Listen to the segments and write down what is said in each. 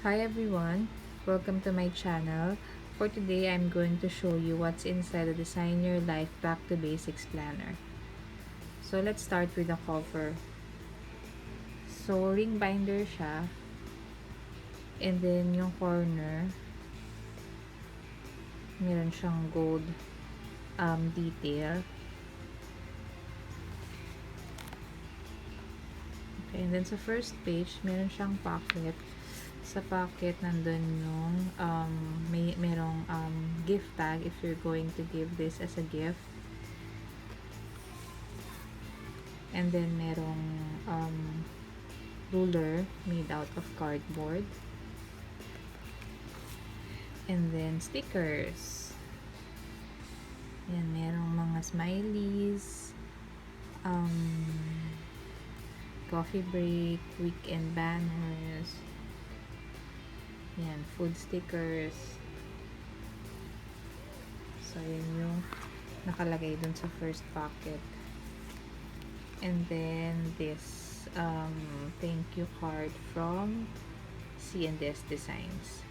Hi everyone, welcome to my channel. For today, I'm going to show you what's inside the Design Your Life Back to Basics planner. So let's start with the cover. So ring binder siya, and then yung corner, meron siyang gold detail. Okay, and then sa first page, meron siyang pocket. Sa pocket, nandun yung merong gift tag if you're going to give this as a gift. And then merong ruler made out of cardboard. And then stickers. Yan, merong mga smileys, coffee break, weekend banners. Yan, food stickers. So, yun yung nakalagay dun sa first pocket. And then, this thank you card from C&S Designs.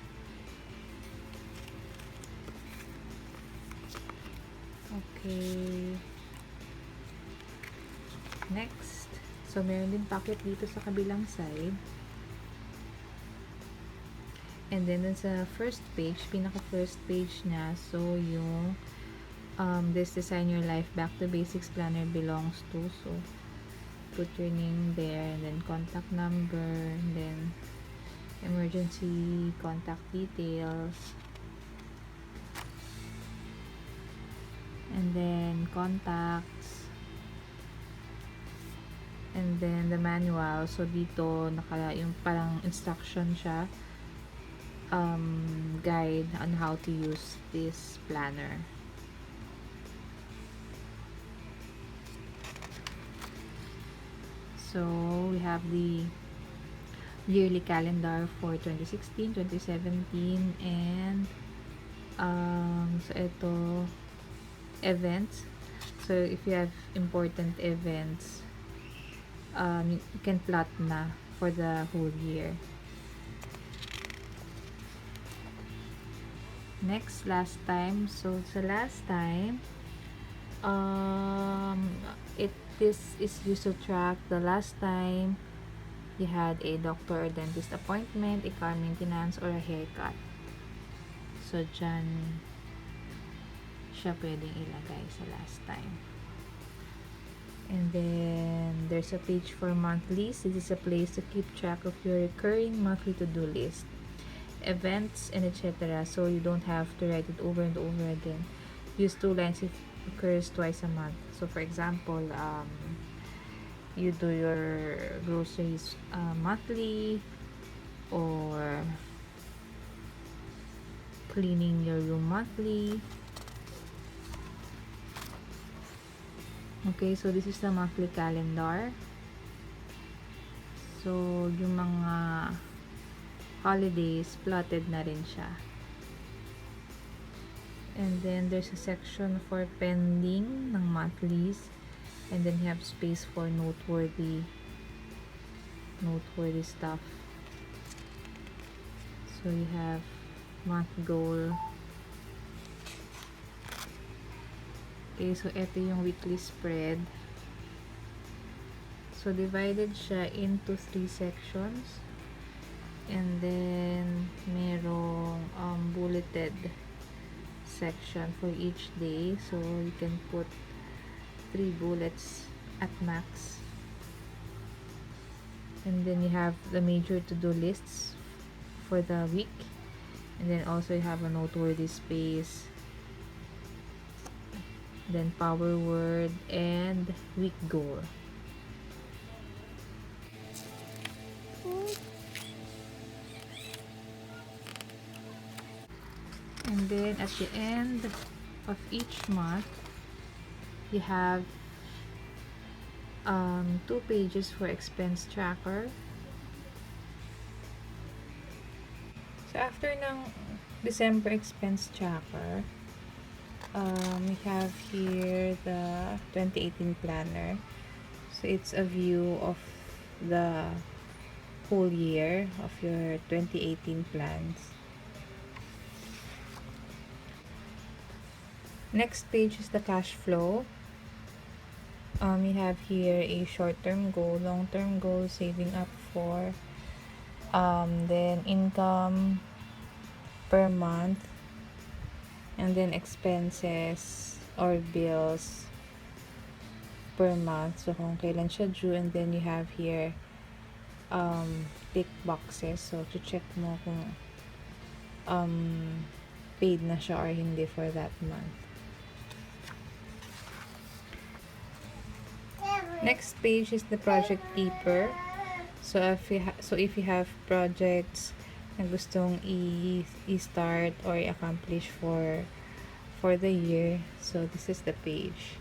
Okay. Next. So, meron din pocket dito sa kabilang side. And then, dun sa first page, pinaka-first page niya, so, yung this Design Your Life Back to Basics planner belongs to. So, put your name there, and then contact number, and then emergency contact details, and then contacts, and then the manual. So, dito, yung parang instruction siya, guide on how to use this planner. So, we have the yearly calendar for 2016, 2017, and so ito, events. So, if you have important events, you can plot na for the whole year. Next, last time. So, sa last time, this is used to track the last time you had a doctor or dentist appointment, a car maintenance, or a haircut. So, dyan siya pwedeng ilagay sa last time. And then, there's a page for monthlies. This is a place to keep track of your recurring monthly to-do list, events, and etc. So, you don't have to write it over and over again. Use 2 lines if it occurs twice a month. So, for example, you do your groceries monthly, or cleaning your room monthly. Okay, so this is the monthly calendar. So, yung mga holidays, plotted na rin siya. And then, there's a section for pending ng monthlies. And then, you have space for noteworthy stuff. So, you have month goal. Okay, so ito yung weekly spread. So, divided siya into 3 sections. And then, merong bulleted section for each day. So, you can put 3 bullets at max. And then, you have the major to-do lists for the week. And then, also you have a noteworthy space. Then, power word and week goal. And then, at the end of each month, you have 2 pages for expense tracker. So, after ng December expense tracker, we have here the 2018 planner. So, it's a view of the full year of your 2018 plans. Next page is the cash flow. You have here a short-term goal, long-term goal, saving up for, then income per month, and then expenses or bills per month. So kung kailan siya due, and then you have here tick boxes. So to check mo kung paid na siya or hindi for that month. Next page is the project keeper. So if you have projects na gustong i-start or i-accomplish for the year, so this is the page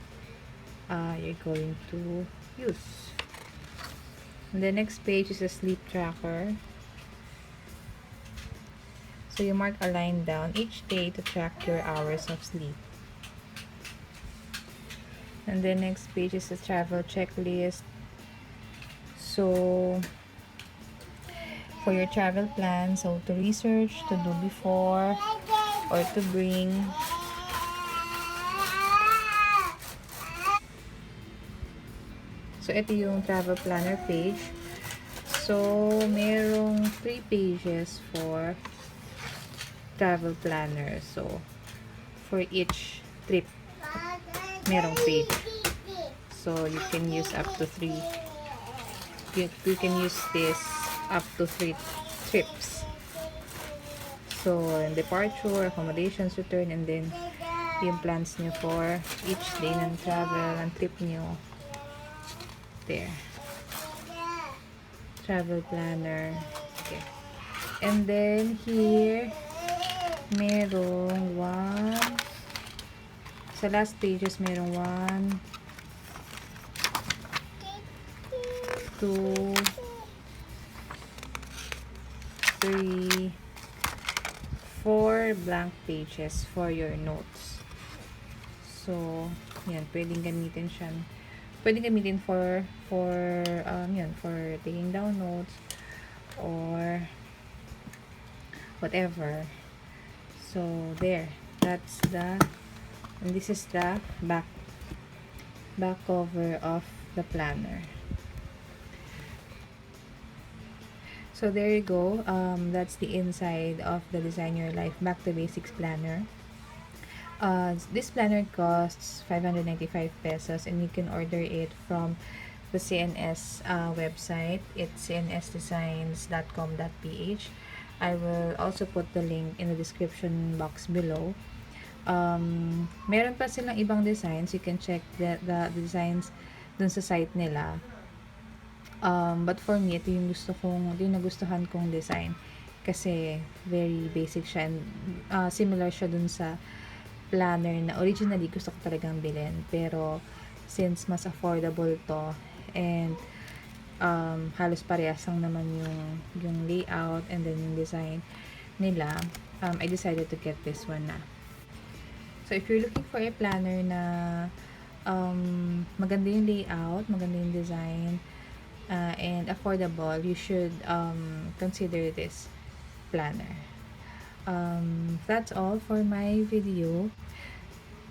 you're going to use. And the next page is a sleep tracker. So you mark a line down each day to track your hours of sleep. And the next page is a travel checklist. So for your travel plan, so to research, to do before, or to bring. So ito yung travel planner page. So merong 3 pages for travel planner. So for each trip, merong page. So you can use up to 3. You can use this up to 3 trips. So departure, accommodations, return, and then yung plans nyo for each day ng travel, ng trip nyo. There. Travel planner. Okay. And then here, merong 1. Sa last pages, merong 1, 2, 3, 4 blank pages for your notes. So, yan, pwedeng gamitin siya. Pwedeng gamitin for taking down notes or whatever. So, there. That's the, and this is the back cover of the planner. So there you go. That's the inside of the Design Your Life Back to Basics planner. This planner costs 595 pesos, and you can order it from the CNS website. It's cnsdesigns.com.ph. I will also put the link in the description box below. Meron pa silang ibang designs. You can check the designs dun sa site nila. But for me, ito yung nagustuhan kong design. Kasi very basic siya, and similar siya dun sa planner na originally gusto ko talagang bilhin, pero since mas affordable to, and halos parehas lang naman yung layout and then yung design nila, I decided to get this one na. So if you're looking for a planner na maganda yung layout, maganda yung design, and affordable, you should consider this planner. That's all for my video.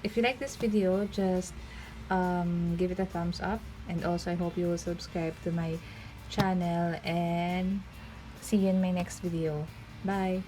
If you like this video, just give it a thumbs up, and also I hope you will subscribe to my channel, and see you in my next video. Bye.